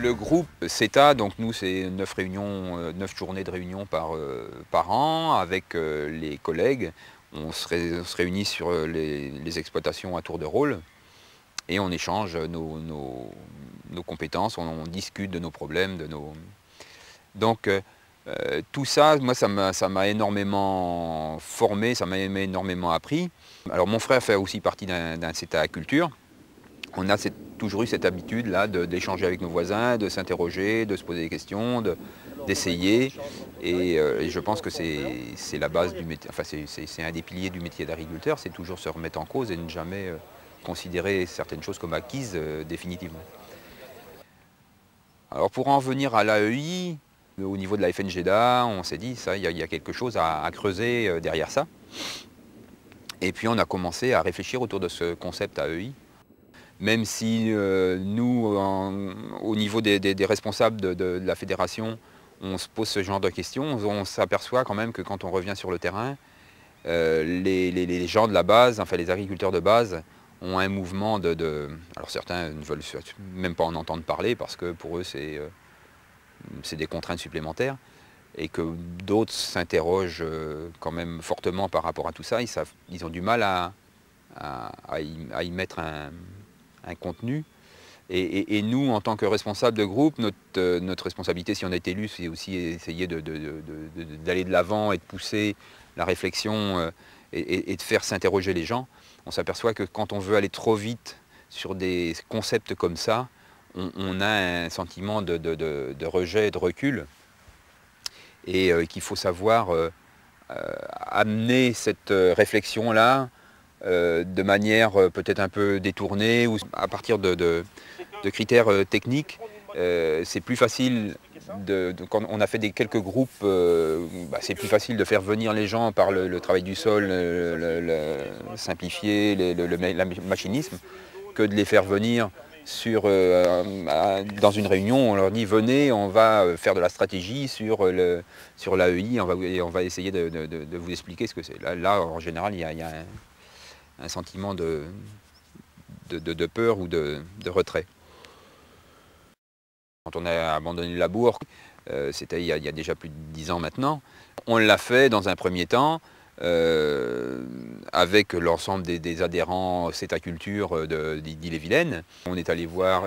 Le groupe CETA, donc nous c'est 9 réunions, 9 journées de réunion par an avec les collègues. On se réunit sur les exploitations à tour de rôle et on échange nos compétences, on discute de nos problèmes, Donc tout ça, moi ça m'a énormément formé, ça m'a énormément appris. Alors mon frère fait aussi partie d'un CETA culture. On a toujours eu cette habitude-là d'échanger avec nos voisins, de s'interroger, de se poser des questions, d'essayer. Et je pense que c'est la base du métier, enfin c'est un des piliers du métier d'agriculteur, c'est toujours se remettre en cause et ne jamais considérer certaines choses comme acquises définitivement. Alors pour en venir à l'AEI, au niveau de la FNGEDA, on s'est dit, il y a quelque chose à creuser derrière ça. Et puis on a commencé à réfléchir autour de ce concept AEI. Même si nous, au niveau des responsables de la fédération, on se pose ce genre de questions, on s'aperçoit quand même que quand on revient sur le terrain, les gens de la base, enfin les agriculteurs de base, ont un mouvement alors certains ne veulent même pas en entendre parler parce que pour eux c'est des contraintes supplémentaires et que d'autres s'interrogent quand même fortement par rapport à tout ça. Ils ont du mal à y mettre un contenu. Et nous, en tant que responsable de groupe, notre responsabilité, si on est élu, c'est aussi essayer d'aller de l'avant et de pousser la réflexion et de faire s'interroger les gens. On s'aperçoit que quand on veut aller trop vite sur des concepts comme ça, on a un sentiment de rejet, de recul, et qu'il faut savoir amener cette réflexion-là de manière peut-être un peu détournée ou à partir de critères techniques. C'est plus facile, quand on a fait quelques groupes, c'est plus facile de faire venir les gens par le travail du sol, simplifié, le machinisme, que de les faire venir dans une réunion. On leur dit venez, on va faire de la stratégie sur l'AEI, on va essayer de vous expliquer ce que c'est. Là, en général, il y a un sentiment de peur ou de retrait. Quand on a abandonné le labour, c'était il y a déjà plus de 10 ans maintenant, on l'a fait dans un premier temps avec l'ensemble des adhérents CETA Culture d'Ille-et-Vilaine. On est allé voir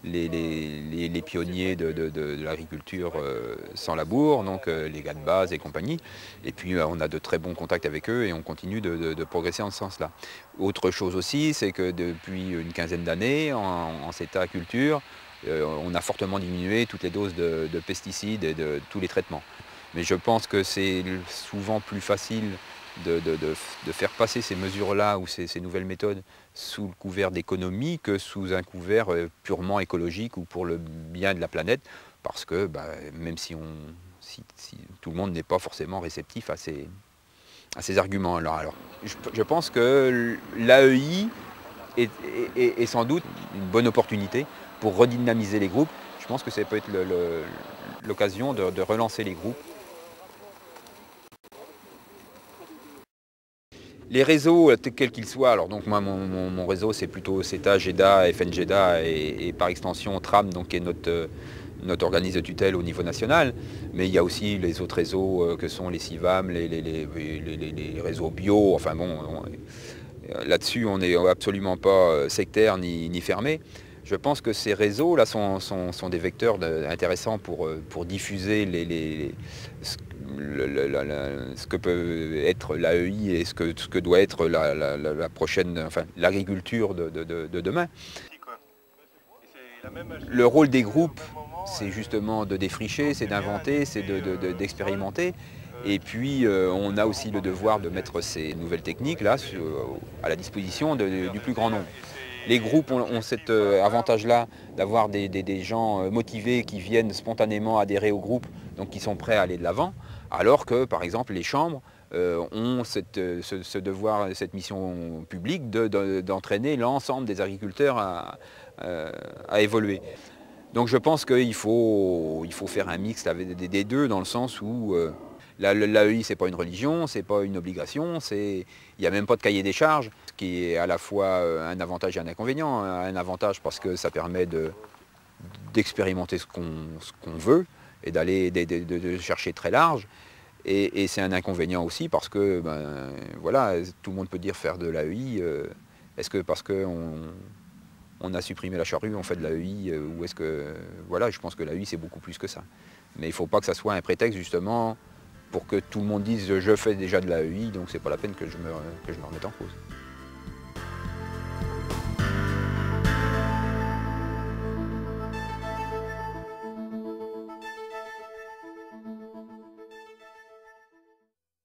les pionniers de l'agriculture sans labour, donc les gars de base et compagnie. Et puis on a de très bons contacts avec eux et on continue de progresser en ce sens-là. Autre chose aussi, c'est que depuis une quinzaine d'années, en CETA Culture, on a fortement diminué toutes les doses de pesticides et de tous les traitements. Mais je pense que c'est souvent plus facile de faire passer ces mesures-là ou ces nouvelles méthodes sous le couvert d'économie que sous un couvert purement écologique ou pour le bien de la planète, parce que même si tout le monde n'est pas forcément réceptif à ces arguments-là. Alors, je pense que l'AEI est sans doute une bonne opportunité pour redynamiser les groupes. Je pense que ça peut être l'occasion de relancer les groupes. Les réseaux, quels qu'ils soient, alors donc moi mon réseau c'est plutôt CETA, GEDA, FNGEDA et par extension TRAM, donc qui est notre organisme de tutelle au niveau national, mais il y a aussi les autres réseaux que sont les CIVAM, les réseaux bio, enfin bon, là-dessus on n'est absolument pas sectaire ni fermé. Je pense que ces réseaux-là sont des vecteurs intéressants pour diffuser ce que peut être l'AEI et ce que doit être la prochaine, enfin l'agriculture de demain. Le rôle des groupes, c'est justement de défricher, c'est d'inventer, c'est d'expérimenter. Et puis on a aussi le devoir de mettre ces nouvelles techniques-là à la disposition du plus grand nombre. Les groupes ont cet avantage-là d'avoir des gens motivés qui viennent spontanément adhérer au groupe, donc qui sont prêts à aller de l'avant, alors que par exemple les chambres ont ce devoir, cette mission publique d'entraîner l'ensemble des agriculteurs à évoluer. Donc je pense qu'il faut faire un mix des deux, dans le sens où l'AEI, ce n'est pas une religion, ce n'est pas une obligation, il n'y a même pas de cahier des charges, ce qui est à la fois un avantage et un inconvénient. Un avantage parce que ça permet d'expérimenter ce qu'on veut et de chercher très large. Et c'est un inconvénient aussi parce que, ben, voilà, tout le monde peut dire faire de l'AEI. Est-ce que parce qu'on a supprimé la charrue, on fait de l'AEI ou est-ce que... Voilà, je pense que l'AEI, c'est beaucoup plus que ça. Mais il ne faut pas que ça soit un prétexte, justement, pour que tout le monde dise « je fais déjà de l'AEI, donc c'est pas la peine que je me remette en cause ».